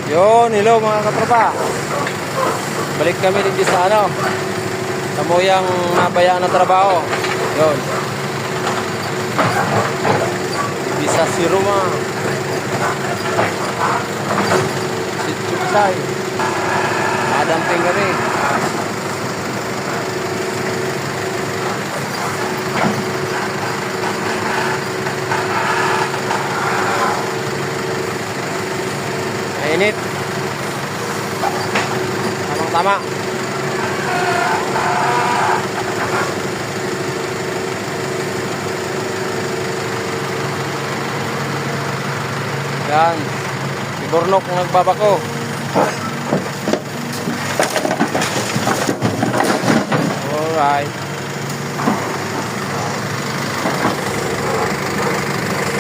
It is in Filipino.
Yun, hello mga katropa. Balik kami din sa sa muyang nabayaan na trabaho. Yun. Bisa si Roma. Si Chukisay. Adamping kami. Mainit. Tamang-tama. Yan. Si Burnok nagbabako. Alright.